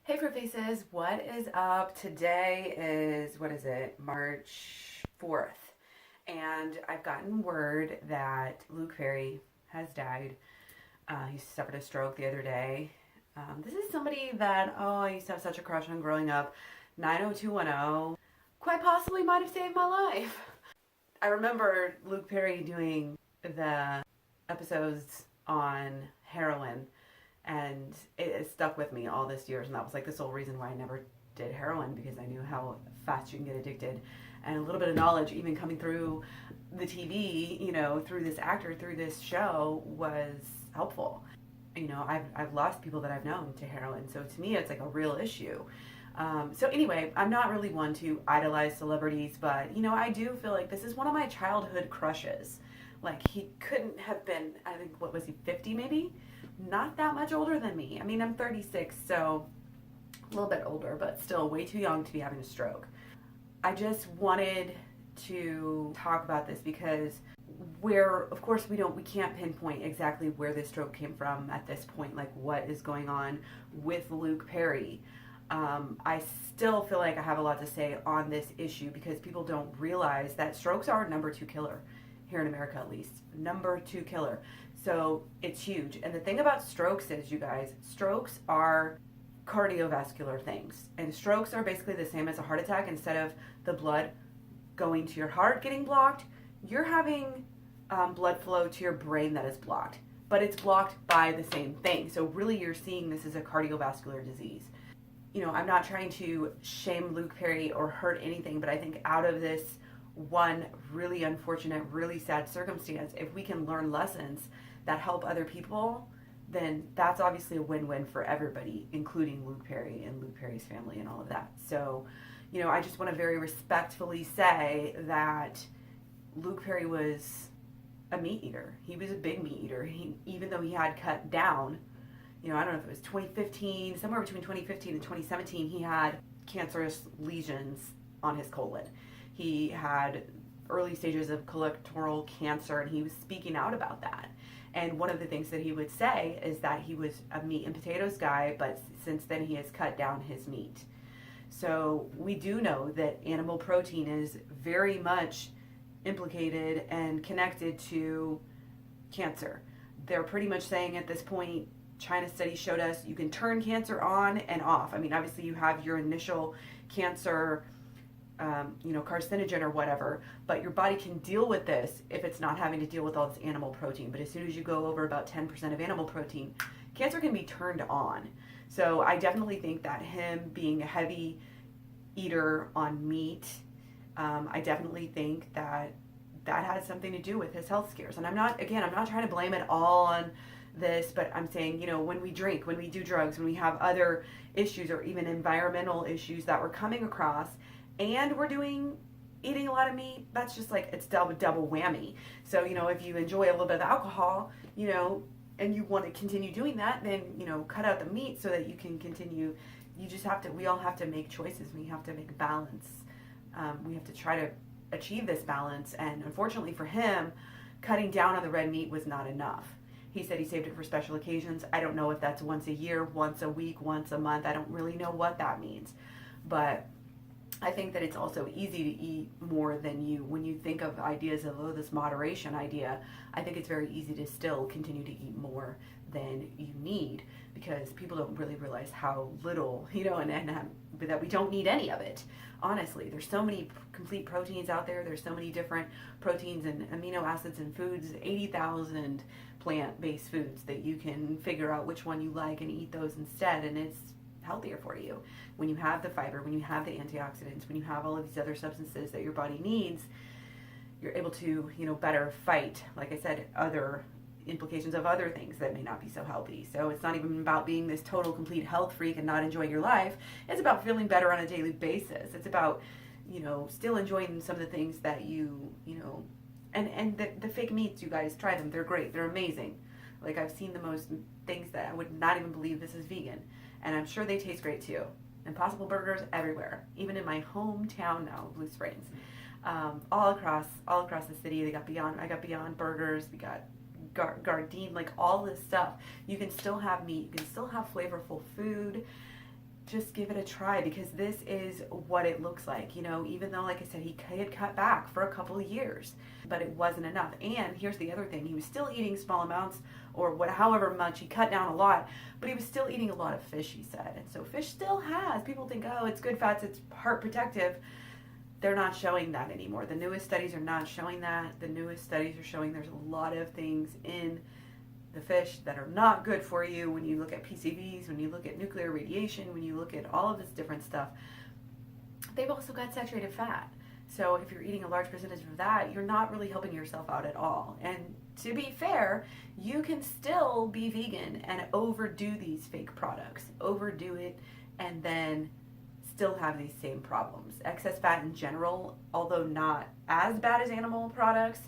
Hey Fruit Faces, what is up? Today is, what is it, March 4th. And I've gotten word that Luke Perry has died. He suffered a stroke the other day. This is somebody that, I used to have such a crush on growing up. 90210 quite possibly might have saved my life. I remember Luke Perry doing the episodes on heroin, and it stuck with me all this years, and that was like the sole reason why I never did heroin, because I knew how fast you can get addicted. And a little bit of knowledge even coming through the TV, through this actor, through this show, was helpful. I've lost people that I've known to heroin, so to me it's like a real issue. So anyway, I'm not really one to idolize celebrities, but I do feel like this is one of my childhood crushes. Like, he couldn't have been, I think, what was he, 50 maybe? Not that much older than me. I mean, I'm 36, so a little bit older, but still way too young to be having a stroke. I just wanted to talk about this because of course, we can't pinpoint exactly where this stroke came from at this point, like what is going on with Luke Perry. I still feel like I have a lot to say on this issue because people don't realize that strokes are number 2 killer here in America, at least. Number 2 killer. So it's huge. And the thing about strokes is, you guys, strokes are cardiovascular things. And strokes are basically the same as a heart attack. Instead of the blood going to your heart getting blocked, you're having blood flow to your brain that is blocked. But it's blocked by the same thing. So really you're seeing this as a cardiovascular disease. I'm not trying to shame Luke Perry or hurt anything, but I think out of this one really unfortunate, really sad circumstance, if we can learn lessons that help other people, then that's obviously a win-win for everybody, including Luke Perry and Luke Perry's family and all of that. So, I just want to very respectfully say that Luke Perry was a meat eater. He was a big meat eater. Even though he had cut down, I don't know if it was 2015, somewhere between 2015 and 2017, he had cancerous lesions on his colon. He had early stages of colorectal cancer, and he was speaking out about that. And one of the things that he would say is that he was a meat and potatoes guy, but since then he has cut down his meat. So we do know that animal protein is very much implicated and connected to cancer. They're pretty much saying at this point, China study showed us you can turn cancer on and off. I mean, obviously you have your initial cancer, carcinogen or whatever, but your body can deal with this if it's not having to deal with all this animal protein. But as soon as you go over about 10% of animal protein, cancer can be turned on. So I definitely think that him being a heavy eater on meat, I definitely think that has something to do with his health scares. And I'm not trying to blame it all on this, but I'm saying, when we drink, when we do drugs, when we have other issues or even environmental issues that we're coming across, and we're eating a lot of meat, that's just like, it's double whammy. So, if you enjoy a little bit of alcohol, and you want to continue doing that, then, cut out the meat so that you can continue. We all have to make choices. We have to make balance. We have to try to achieve this balance. And unfortunately for him, cutting down on the red meat was not enough. He said he saved it for special occasions. I don't know if that's once a year, once a week, once a month. I don't really know what that means. But I think that it's also easy to eat more than when you think of ideas of this moderation idea, I think it's very easy to still continue to eat more than you need, because people don't really realize how little, and that we don't need any of it. Honestly, there's so many complete proteins out there. There's so many different proteins and amino acids in foods, 80,000 plant-based foods that you can figure out which one you like and eat those instead, and it's healthier for you. When you have the fiber, when you have the antioxidants, when you have all of these other substances that your body needs, you're able to, better fight, like I said, other implications of other things that may not be so healthy. So it's not even about being this total complete health freak and not enjoying your life. It's about feeling better on a daily basis. It's about, still enjoying some of the things that and the fake meats, you guys, try them. They're great. They're amazing. Like, I've seen the most things that I would not even believe this is vegan. And I'm sure they taste great too. Impossible Burgers everywhere, even in my hometown now, Blue Springs. All across the city, I got Beyond Burgers, we got Gardein, like all this stuff. You can still have meat, you can still have flavorful food, just give it a try, because this is what it looks like. You know, even though, like I said, he had cut back for a couple of years, but it wasn't enough. And here's the other thing, he was still eating small amounts, or however much. He cut down a lot, but he was still eating a lot of fish, he said. And so fish still has, people think, oh, it's good fats, it's heart protective. They're not showing that anymore. The newest studies are not showing that. The newest studies are showing there's a lot of things in the fish that are not good for you. When you look at PCBs, when you look at nuclear radiation, when you look at all of this different stuff, they've also got saturated fat. So if you're eating a large percentage of that, you're not really helping yourself out at all. And to be fair, you can still be vegan and overdo these fake products, overdo it, and then still have these same problems. Excess fat in general, although not as bad as animal products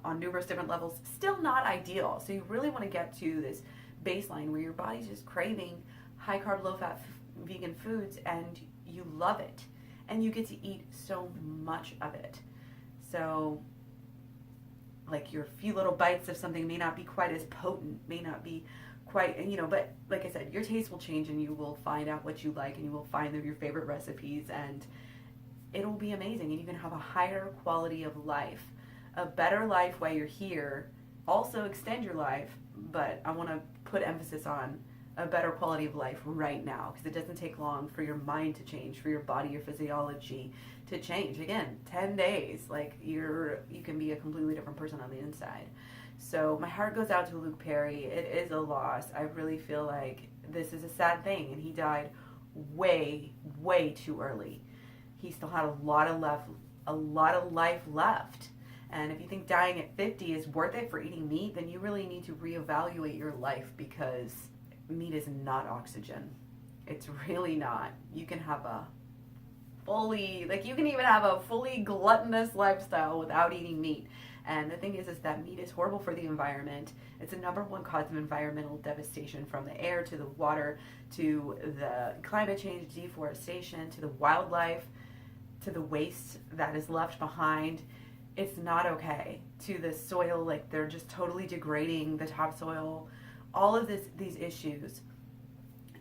on numerous different levels, still not ideal. So you really want to get to this baseline where your body's just craving high carb, low fat vegan foods, and you love it, and you get to eat so much of it. So like your few little bites of something may not be quite as potent, may not be quite, you know, but like I said, your taste will change, and you will find out what you like, and you will find your favorite recipes, and it'll be amazing. And you can have a higher quality of life, a better life while you're here. Also extend your life, but I want to put emphasis on a better quality of life right now, because it doesn't take long for your mind to change, for your body, your physiology to change. Again, 10 days, like you can be a completely different person on the inside. So my heart goes out to Luke Perry. It is a loss. I really feel like this is a sad thing, and he died way, way too early. He still had a lot of life left. And if you think dying at 50 is worth it for eating meat, then you really need to reevaluate your life, because meat is not oxygen. It's really not. You can have you can even have a fully gluttonous lifestyle without eating meat. And the thing is that meat is horrible for the environment. It's the #1 cause of environmental devastation, from the air to the water to the climate change, deforestation, to the wildlife, to the waste that is left behind. It's not okay. To the soil, like they're just totally degrading the topsoil. All of these issues.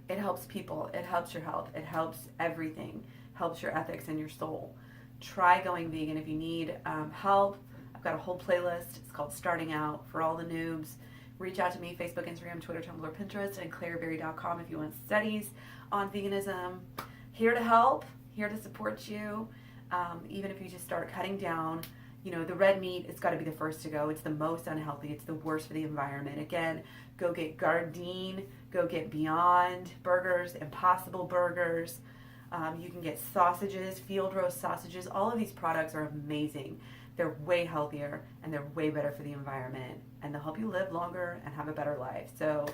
It helps people. It helps your health. It helps everything. Helps your ethics and your soul. Try going vegan if you need help. I've got a whole playlist. It's called Starting Out for all the noobs. Reach out to me, Facebook, Instagram, Twitter, Tumblr, Pinterest, and Klaireeberry.com if you want studies on veganism. Here to help, here to support you. Even if you just start cutting down, you know, the red meat, it's got to be the first to go. It's the most unhealthy. It's the worst for the environment. Again, go get Gardein, go get Beyond Burgers, Impossible Burgers. You can get sausages, field roast sausages. All of these products are amazing. They're way healthier, and they're way better for the environment, and they'll help you live longer and have a better life. So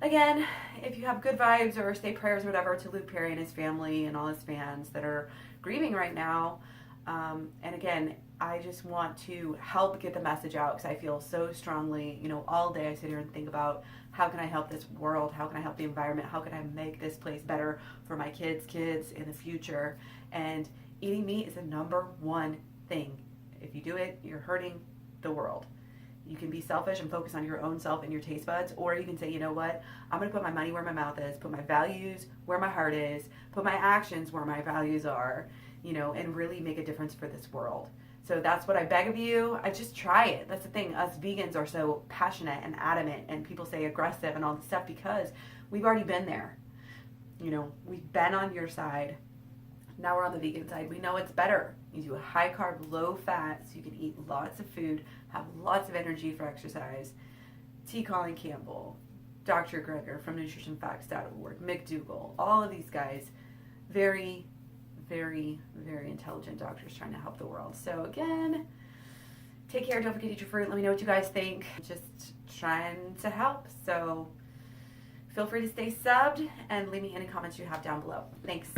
again, if you have good vibes, or say prayers or whatever to Luke Perry and his family and all his fans that are grieving right now. And again, I just want to help get the message out, because I feel so strongly, you know, all day I sit here and think about, how can I help this world? How can I help the environment? How can I make this place better for my kids in the future? And eating meat is the #1 thing. If you do it, you're hurting the world. You can be selfish and focus on your own self and your taste buds, or you can say, you know what, I'm going to put my money where my mouth is, put my values where my heart is, put my actions where my values are, you know, and really make a difference for this world. So that's what I beg of you. I just try it. That's the thing. Us vegans are so passionate and adamant, and people say aggressive and all this stuff, because we've already been there. You know, we've been on your side. Now we're on the vegan side. We know it's better. You do a high carb, low fat, so you can eat lots of food, have lots of energy for exercise. T. Colin Campbell, Dr. Greger from nutritionfacts.org, McDougall, all of these guys, very, very, very intelligent doctors trying to help the world. So again, take care. Don't forget to eat your fruit. Let me know what you guys think. Just trying to help. So feel free to stay subbed and leave me any comments you have down below. Thanks.